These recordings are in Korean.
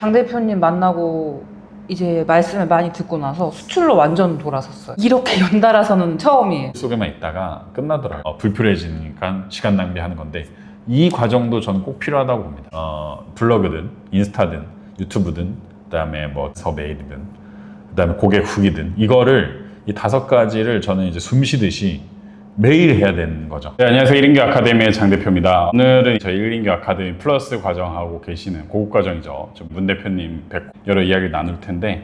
장 대표님 만나고 이제 말씀을 많이 듣고 나서 수출로 완전 돌아섰어요. 이렇게 연달아서는 처음이에요. 속에만 있다가 끝나더라고요. 불필요해지니까 시간 낭비하는 건데 이 과정도 저는 꼭 필요하다고 봅니다. 블로그든 인스타든 유튜브든 그다음에 뭐 메일이든 그다음에 고객 후기든 이거를 이 5가지를 저는 이제 숨 쉬듯이 매일 해야 되는 거죠. 네, 안녕하세요. 1인교 아카데미의 장 대표입니다. 오늘은 저희 1인교 아카데미 플러스 과정하고 계시는 고급 과정이죠. 문 대표님 뵙고 여러 이야기를 나눌 텐데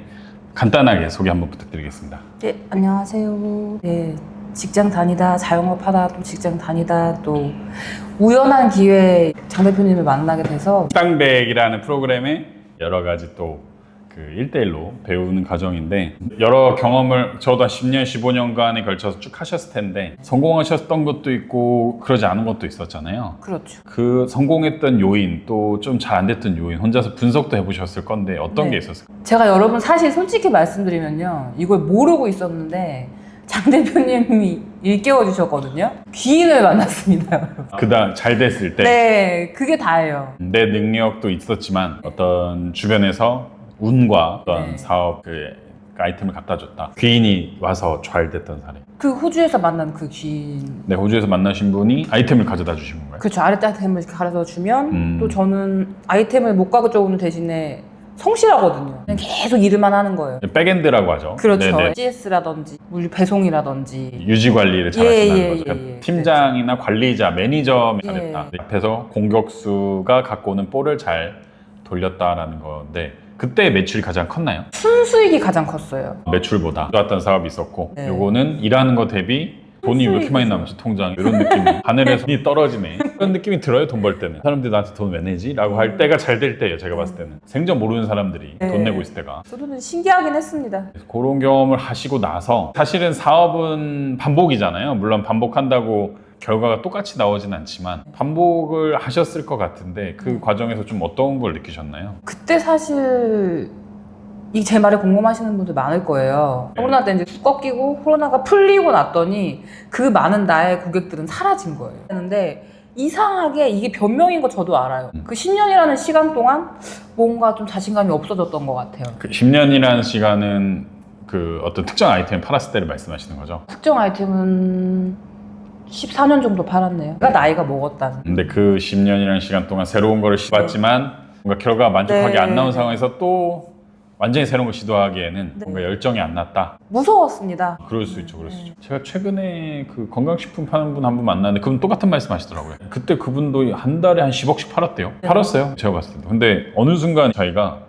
간단하게 소개 한번 부탁드리겠습니다. 네, 안녕하세요. 네, 직장 다니다 자영업하다 또 직장 다니다 또 우연한 기회에 장 대표님을 만나게 돼서 식당백이라는 프로그램에 여러 가지 또 그 1대1로 배우는 과정인데 여러 경험을 저도 한 10년, 15년간에 걸쳐서 쭉 하셨을 텐데 성공하셨던 것도 있고 그러지 않은 것도 있었잖아요. 그렇죠. 그 성공했던 요인 또 좀 잘 안 됐던 요인 혼자서 분석도 해보셨을 건데 어떤 게 있었을까요? 제가 여러분 사실 솔직히 말씀드리면요, 이걸 모르고 있었는데 장 대표님이 일깨워 주셨거든요. 귀인을 만났습니다. 그다음 잘 됐을 때 네, 그게 다예요. 내 능력도 있었지만 어떤 주변에서 운과 어떤 네. 사업 그 아이템을 갖다 줬다. 귀인이 와서 잘 됐던 사례. 그 호주에서 만난 그 귀인. 네, 호주에서 만나신 분이 아이템을 가져다 주신 건가요? 그렇죠. 아랫대 아이템을 이렇게 가려서 주면 또 음. 저는 아이템을 못 가져오는 대신에 성실하거든요. 그냥 계속 일을만 하는 거예요. 백엔드라고 하죠. 그렇죠. 네네. GS라든지 물 배송이라든지. 유지 관리를 잘 하신다는 예, 거죠. 예, 그러니까 예. 팀장이나 관리자, 매니저가 예. 됐다. 앞에서 공격수가 갖고 오는 볼을 잘 돌렸다라는 건데 그때 매출이 가장 컸나요? 순수익이 가장 컸어요. 매출보다 좋았던 사업이 있었고 네. 요거는 일하는 거 대비 돈이 왜 이렇게 많이 남지 통장 이런 느낌이 하늘에서 돈이 떨어지네 그런 느낌이 들어요. 돈 벌 때는 사람들이 나한테 돈 왜 내지? 라고 할 때가 잘 될 때예요. 제가 봤을 때는 생전 모르는 사람들이 네. 돈 내고 있을 때가 저도 신기하긴 했습니다. 그래서 그런 경험을 하시고 나서 사실은 사업은 반복이잖아요. 물론 반복한다고 결과가 똑같이 나오진 않지만 반복을 하셨을 것 같은데 그 과정에서 좀 어떤 걸 느끼셨나요? 그때 사실 이 제 말에 궁금하시는 분들 많을 거예요. 네. 코로나 때 이제 뚝 꺾이고 코로나가 풀리고 났더니 그 많은 나의 고객들은 사라진 거예요. 근데 이상하게 이게 변명인 거 저도 알아요. 그 10년이라는 시간 동안 뭔가 좀 자신감이 없어졌던 것 같아요. 그 10년이라는 시간은 그 어떤 특정 아이템을 팔았을 때를 말씀하시는 거죠? 특정 아이템은 14년 정도 팔았네요. 그러니까 나이가 먹었다는. 근데 그 10년이라는 시간 동안 새로운 거를 시도했지만 뭔가 결과가 만족하게 네. 안 나온 상황에서 또 완전히 새로운 걸 시도하기에는 네. 뭔가 열정이 안 났다. 무서웠습니다. 그럴 수 있죠, 그럴 수 있죠. 제가 최근에 그 건강식품 파는 분 한 분 만났는데 그분 똑같은 말씀 하시더라고요. 그때 그분도 한 달에 한 10억씩 팔았대요. 네. 팔았어요, 제가 봤을 때도. 근데 어느 순간 저희가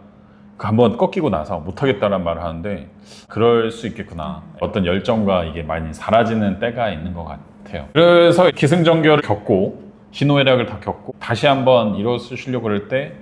그 한번 꺾이고 나서 못하겠다는 말을 하는데 그럴 수 있겠구나. 어떤 열정과 이게 많이 사라지는 때가 있는 것 같아요. 그래서 기승전결을 겪고 희노애락을 다 겪고 다시 한번 일어서시려고 그럴 때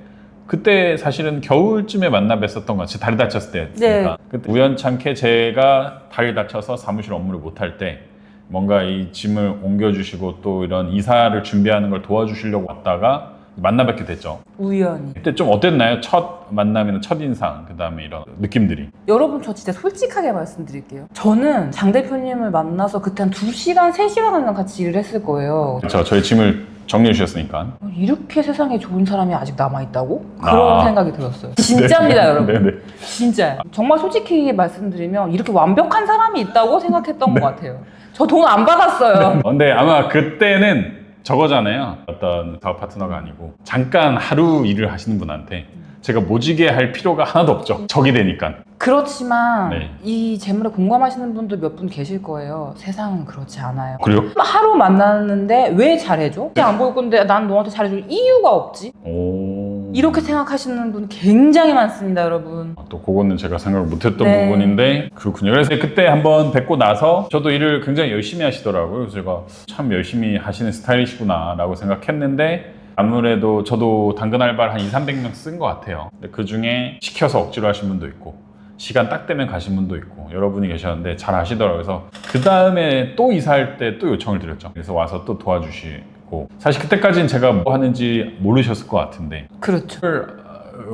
그때 사실은 겨울쯤에 만나 뵀었던 것 같아요. 다리 다쳤을 때였으니까. 네. 그때 우연찮게 제가 다리 다쳐서 사무실 업무를 못할 때 뭔가 이 짐을 옮겨주시고 또 이런 이사를 준비하는 걸 도와주시려고 왔다가 만나 뵙게 됐죠. 우연히. 그때 좀 어땠나요? 첫 만남이나 첫 인상, 그 다음에 이런 느낌들이. 여러분 저 진짜 솔직하게 말씀드릴게요. 저는 장 대표님을 만나서 그때 한 2시간, 3시간 같이 일을 했을 거예요. 그렇죠. 저희 짐을 정리해 주셨으니까. 이렇게 세상에 좋은 사람이 아직 남아있다고? 그런 아. 생각이 들었어요. 진짜입니다, 여러분. 네네. 진짜. 정말 솔직히 말씀드리면 이렇게 완벽한 사람이 있다고 생각했던 것 같아요. 저 돈 안 받았어요. 근데 아마 그때는 저거잖아요. 어떤 사업 파트너가 아니고 잠깐 하루 일을 하시는 분한테 제가 모지게 할 필요가 하나도 없죠. 적이 되니까. 그렇지만 네. 이 재물에 공감하시는 분도 몇 분 계실 거예요. 세상은 그렇지 않아요. 그래요? 하루 만났는데 왜 잘해줘? 안 볼 건데 난 너한테 잘해줄 이유가 없지? 오. 이렇게 생각하시는 분 굉장히 많습니다, 여러분. 또 그거는 제가 생각을 못했던 네. 부분인데 그렇군요. 그래서 그때 한번 뵙고 나서 저도 일을 굉장히 열심히 하시더라고요. 그래서 제가 참 열심히 하시는 스타일이시구나 라고 생각했는데 아무래도 저도 당근 알바를 한 200~300명 쓴 것 같아요. 근데 그 중에 시켜서 억지로 하신 분도 있고 시간 딱 되면 가신 분도 있고 여러분이 계셨는데 잘 아시더라고요. 그래서 그 다음에 또 이사할 때 또 요청을 드렸죠. 그래서 와서 또 도와주시고 사실 그때까지는 제가 뭐 하는지 모르셨을 것 같은데 그렇죠. 그걸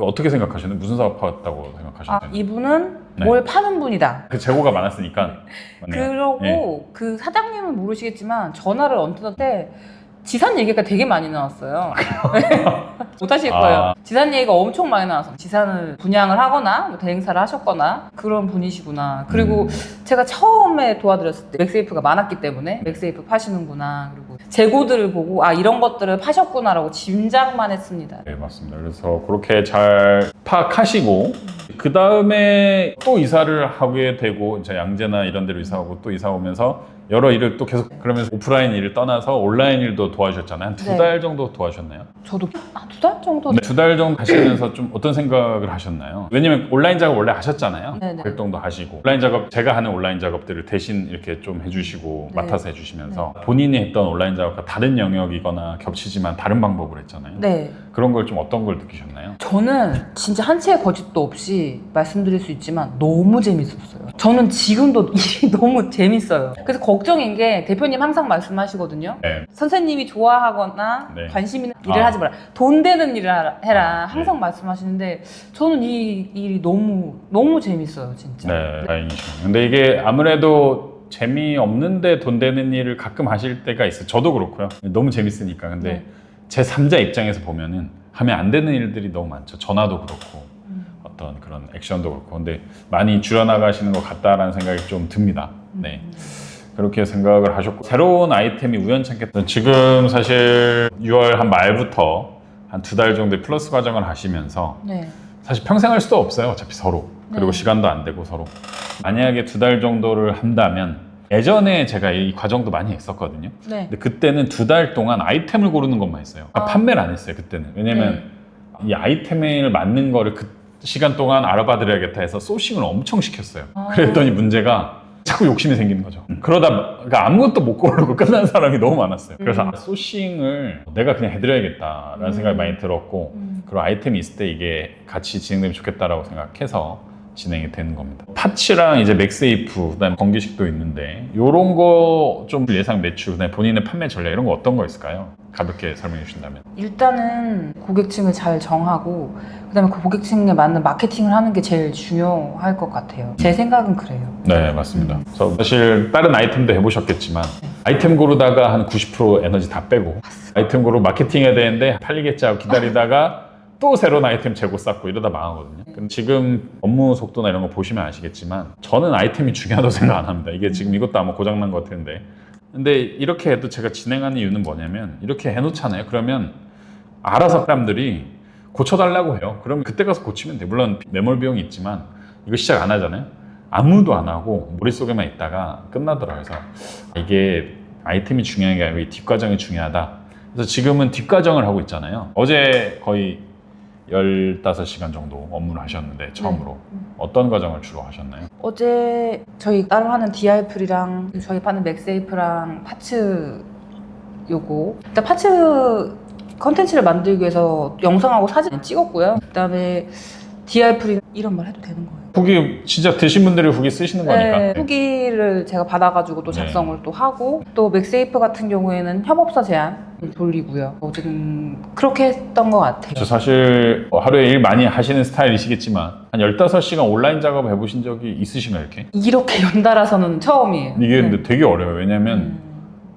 어떻게 생각하시나요? 무슨 사업 하셨다고 생각하시나요? 이분은 네. 뭘 파는 분이다. 그 재고가 많았으니까 맞네요. 그러고 예. 그 사장님은 모르시겠지만 전화를 언뜻 할 때 지산 얘기가 되게 많이 나왔어요. 못하실 거예요. 지산 얘기가 엄청 많이 나와서 지산을 분양을 하거나 뭐 대행사를 하셨거나 그런 분이시구나. 그리고 제가 처음에 도와드렸을 때 맥세이프가 많았기 때문에 맥세이프 파시는구나. 그리고 재고들을 보고 아 이런 것들을 파셨구나라고 짐작만 했습니다. 네, 맞습니다. 그래서 그렇게 잘 파악하시고 그 다음에 또 이사를 하게 되고 이제 양재나 이런 데로 이사하고 또 이사 오면서 여러 일을 또 계속 그러면서 오프라인 일을 떠나서 온라인 일도 도와주셨잖아요. 한 두 달 정도 도와주셨나요? 저도 한 2달 정도? 네, 2달 정도 하시면서 좀 어떤 생각을 하셨나요? 왜냐면 온라인 작업 원래 하셨잖아요. 네네. 활동도 하시고 온라인 작업 제가 하는 온라인 작업들을 대신 이렇게 좀 해주시고 네. 맡아서 해주시면서 본인이 했던 온라인 작업과 다른 영역이거나 겹치지만 다른 방법으로 했잖아요. 네. 그런 걸 좀 어떤 걸 느끼셨나요? 저는 진짜 한 채의 거짓도 없이 말씀드릴 수 있지만 너무 재밌었어요. 저는 지금도 일이 너무 재밌어요. 그래서 걱정인 게 대표님 항상 말씀하시거든요. 네. 선생님이 좋아하거나 네. 관심 있는 일을 하지 마라. 돈 되는 일을 해라. 항상 말씀하시는데 저는 이 일이 너무 재밌어요, 진짜. 네, 다행이시네요. 근데 이게 아무래도 재미없는데 돈 되는 일을 가끔 하실 때가 있어요. 저도 그렇고요. 너무 재밌으니까. 근데 네. 제 3자 입장에서 보면은 하면 안 되는 일들이 너무 많죠. 전화도 그렇고 어떤 그런 액션도 그렇고. 근데 많이 줄여나가시는 것 같다라는 생각이 좀 듭니다. 네. 그렇게 생각을 하셨고 새로운 아이템이 우연찮게 지금 사실 6월 한 말부터 한 2달 정도의 플러스 과정을 하시면서 네. 사실 평생 할 수도 없어요. 어차피 서로. 그리고 네. 시간도 안 되고 서로. 만약에 2달 정도를 한다면 예전에 제가 이 과정도 많이 했었거든요. 네. 근데 그때는 2달 동안 아이템을 고르는 것만 했어요. 판매를 안 했어요. 그때는. 왜냐면 이 아이템을 맞는 거를 그 시간 동안 알아봐 드려야겠다 해서 소싱을 엄청 시켰어요. 그랬더니 문제가 자꾸 욕심이 생기는 거죠. 그러다 그러니까 아무것도 못 고르고 끝난 사람이 너무 많았어요. 그래서 소싱을 내가 그냥 해드려야겠다라는 생각이 많이 들었고 그리고 아이템이 있을 때 이게 같이 진행되면 좋겠다라고 생각해서 진행이 되는 겁니다. 파츠랑 이제 맥세이프, 그다음에 건기식도 있는데 이런 거 좀 예상 매출, 그다음에 본인의 판매 전략 이런 거 어떤 거 있을까요? 가볍게 설명해 주신다면. 일단은 고객층을 잘 정하고 그다음에 그 고객층에 맞는 마케팅을 하는 게 제일 중요할 것 같아요. 제 생각은 그래요. 네, 맞습니다. 그래서 사실 다른 아이템도 해보셨겠지만 아이템 고르다가 한 90% 에너지 다 빼고 아이템 고르고 마케팅 해야 되는데 팔리겠지 하고 기다리다가 또 새로운 아이템 재고 쌓고 이러다 망하거든요. 그럼 지금 업무 속도나 이런 거 보시면 아시겠지만 저는 아이템이 중요하다고 생각 안 합니다. 이게 지금 이것도 아마 고장난 것 같은데 근데 이렇게 해도 제가 진행하는 이유는 뭐냐면 이렇게 해놓잖아요. 그러면 알아서 사람들이 고쳐달라고 해요. 그러면 그때 가서 고치면 돼. 물론 매몰 비용이 있지만 이거 시작 안 하잖아요. 아무도 안 하고 머릿속에만 있다가 끝나더라고요. 그래서 이게 아이템이 중요한 게 아니고 이 뒷과정이 중요하다. 그래서 지금은 뒷과정을 하고 있잖아요. 어제 거의 15시간 정도 업무를 하셨는데 처음으로 어떤 과정을 주로 하셨나요? 어제 저희 따로 하는 DR풀이랑 저희 파는 맥세이프랑 파츠 요거 일단 파츠 컨텐츠를 만들기 위해서 영상하고 사진 찍었고요. 그다음에 DR풀이 이런 말 해도 되는 거예요. 후기 진짜 드신 분들이 후기 쓰시는 거니까. 네, 후기를 제가 받아가지고 또 작성을 또 하고 또 맥세이프 같은 경우에는 협업사 제안 돌리고요. 어쨌든 그렇게 했던 것 같아요. 저 사실 하루에 일 많이 하시는 스타일이시겠지만 한 15시간 온라인 작업 해보신 적이 있으신가요? 이렇게 연달아서는 처음이에요. 이게 네. 근데 되게 어려워요. 왜냐면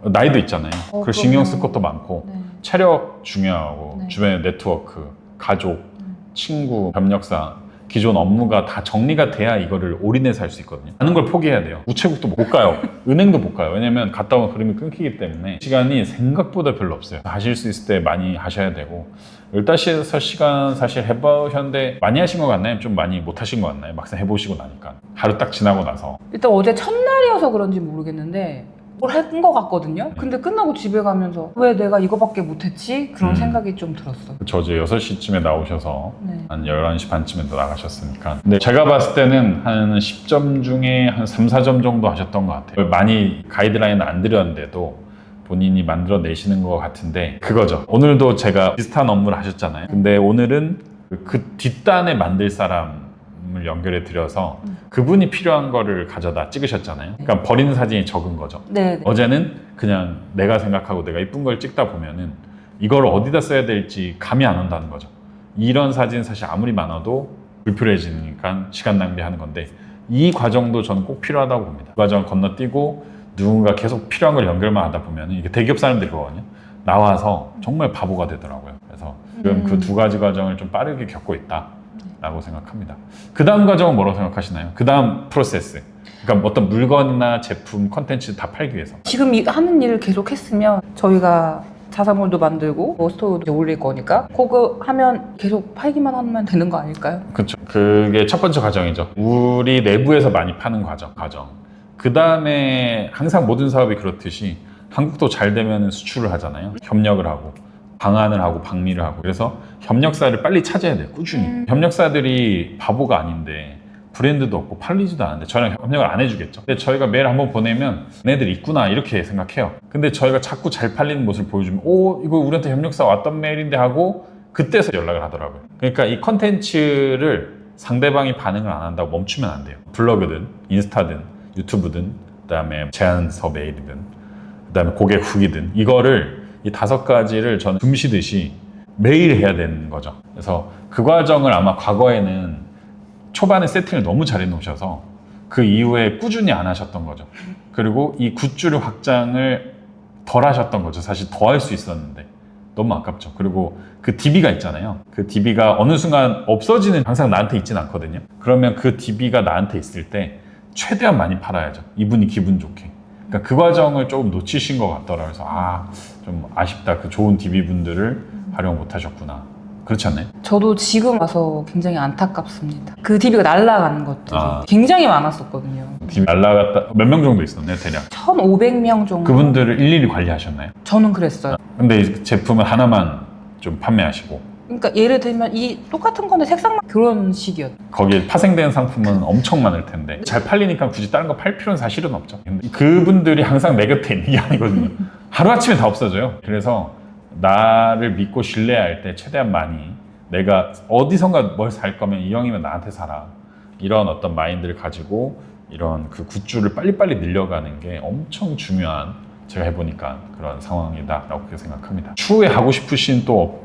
나이도 있잖아요. 그리고 신경 쓸 것도 많고 네. 체력 중요하고 네. 주변의 네트워크, 가족, 친구, 협력사 기존 업무가 다 정리가 돼야 이거를 올인해서 할 수 있거든요. 많은 걸 포기해야 돼요. 우체국도 못 가요. 은행도 못 가요. 왜냐면 갔다 오면 흐름이 끊기기 때문에 시간이 생각보다 별로 없어요. 하실 수 있을 때 많이 하셔야 되고 15시간 사실 해보셨는데 많이 하신 것 같나요? 좀 많이 못 하신 것 같나요? 막상 해보시고 나니까 하루 딱 지나고 나서 일단 어제 첫날이어서 그런지 모르겠는데 뭘 한 것 같거든요. 근데 끝나고 집에 가면서 왜 내가 이거밖에 못했지? 그런 생각이 좀 들었어. 저 어제 6시쯤에 나오셔서 네. 한 11시 반쯤에 또 나가셨으니까 근데 제가 봤을 때는 한 10점 중에 한 3, 4점 정도 하셨던 것 같아요. 많이 가이드라인을 안 드렸는데도 본인이 만들어내시는 것 같은데 그거죠. 오늘도 제가 비슷한 업무를 하셨잖아요. 근데 오늘은 그 뒷단에 만들 사람을 연결해 드려서 그분이 필요한 거를 가져다 찍으셨잖아요. 그러니까 버리는 사진이 적은 거죠. 네. 어제는 그냥 내가 생각하고 내가 이쁜 걸 찍다 보면은 이걸 어디다 써야 될지 감이 안 온다는 거죠. 이런 사진 사실 아무리 많아도 불필요해지니까 시간 낭비하는 건데 이 과정도 저는 꼭 필요하다고 봅니다. 그 과정을 건너뛰고 누군가 계속 필요한 걸 연결만 하다 보면 이게 대기업 사람들이거든요. 나와서 정말 바보가 되더라고요. 그래서 지금 그 두 가지 과정을 좀 빠르게 겪고 있다라고 생각합니다. 그 다음 과정은 뭐라고 생각하시나요? 그 다음 프로세스. 그러니까 어떤 물건이나 제품, 컨텐츠 다 팔기 위해서. 지금 하는 일을 계속 했으면 저희가 자사몰도 만들고 뭐 스토어도 올릴 거니까 그거 하면 계속 팔기만 하면 되는 거 아닐까요? 그렇죠. 그게 첫 번째 과정이죠. 우리 내부에서 많이 파는 과정. 그 다음에 항상 모든 사업이 그렇듯이 한국도 잘 되면 수출을 하잖아요. 협력을 하고 방안을 하고 방미를 하고 그래서 협력사를 빨리 찾아야 돼요. 꾸준히. 협력사들이 바보가 아닌데 브랜드도 없고 팔리지도 않는데 저희랑 협력을 안 해주겠죠. 근데 저희가 메일 한번 보내면 얘네들 있구나 이렇게 생각해요. 근데 저희가 자꾸 잘 팔리는 모습을 보여주면 오 이거 우리한테 협력사 왔던 메일인데 하고 그때서 연락을 하더라고요. 그러니까 이 컨텐츠를 상대방이 반응을 안 한다고 멈추면 안 돼요. 블로그든 인스타든 유튜브든 그다음에 제안서 메일이든 그다음에 고객 후기든 이거를 이 5가지를 저는 금시듯이 매일 해야 되는 거죠. 그래서 그 과정을 아마 과거에는 초반에 세팅을 너무 잘 해놓으셔서 그 이후에 꾸준히 안 하셨던 거죠. 그리고 이 굿즈를 확장을 덜 하셨던 거죠. 사실 더 할 수 있었는데 너무 아깝죠. 그리고 그 DB가 있잖아요. 그 DB가 어느 순간 없어지는 항상 나한테 있진 않거든요. 그러면 그 DB가 나한테 있을 때 최대한 많이 팔아야죠. 이분이 기분 좋게. 그러니까 그 과정을 조금 놓치신 것 같더라고요. 그래서 좀 아쉽다. 그 좋은 DB 분들을 활용 못 하셨구나. 그렇지 않나요? 저도 지금 와서 굉장히 안타깝습니다. 그 DB가 날아가는 것들이 아. 굉장히 많았었거든요. DB 날라갔다 몇 명 정도 있었나요, 대략? 1,500명 정도. 그분들을 일일이 관리하셨나요? 저는 그랬어요. 근데 이 제품을 하나만 좀 판매하시고 그러니까 예를 들면 이 똑같은 건데 색상만 그런 식이었죠. 거기에 파생된 상품은 엄청 많을 텐데 잘 팔리니까 굳이 다른 거 팔 필요는 사실은 없죠. 근데 그분들이 항상 내 곁에 있는 게 아니거든요. 하루아침에 다 없어져요. 그래서 나를 믿고 신뢰할 때 최대한 많이 내가 어디선가 뭘 살 거면 이 형이면 나한테 사라 이런 어떤 마인드를 가지고 이런 그 굿즈를 빨리빨리 늘려가는 게 엄청 중요한 제가 해보니까 그런 상황이다라고 그렇게 생각합니다. 추후에 하고 싶으신 또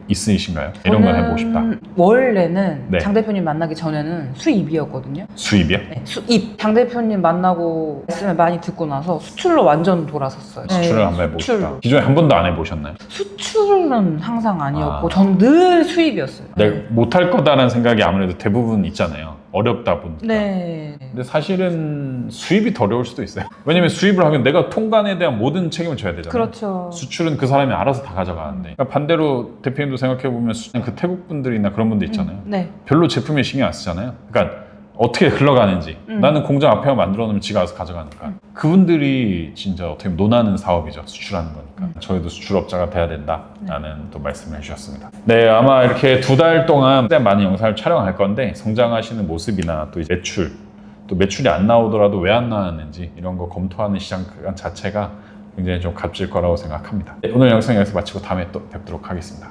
있으신가요? 이런 걸 해보고 싶다. 원래는 네. 장 대표님 만나기 전에는 수입이었거든요. 수입이요? 네, 수입. 장 대표님 만나고 말씀을 많이 듣고 나서 수출로 완전 돌아섰어요. 수출을 네, 한번 해보고 싶다. 수출로. 기존에 한 번도 안 해보셨나요? 수출은 항상 아니었고 아. 전 늘 수입이었어요. 내가 못할 거다라는 생각이 아무래도 대부분 있잖아요. 어렵다 보니까. 네. 근데 사실은 수입이 더 어려울 수도 있어요. 왜냐면 수입을 하면 내가 통관에 대한 모든 책임을 져야 되잖아요. 그렇죠. 수출은 그 사람이 알아서 다 가져가는데 그러니까 반대로 대표님도 생각해보면 그 태국 분들이나 그런 분들 있잖아요. 네. 별로 제품에 신경 안 쓰잖아요. 그러니까 어떻게 흘러가는지 나는 공장 앞에만 만들어 놓으면 지가 알아서 가져가니까 그분들이 진짜 어떻게 보면 논하는 사업이죠. 수출하는 거니까 저희도 수출업자가 돼야 된다라는 또 말씀을 해주셨습니다. 네, 아마 이렇게 2달 동안 많은 영상을 촬영할 건데 성장하시는 모습이나 또 이제 매출 또 매출이 안 나오더라도 왜 안 나왔는지 이런 거 검토하는 시장 자체가 굉장히 좀 값질 거라고 생각합니다. 네, 오늘 영상 여기서 마치고 다음에 또 뵙도록 하겠습니다.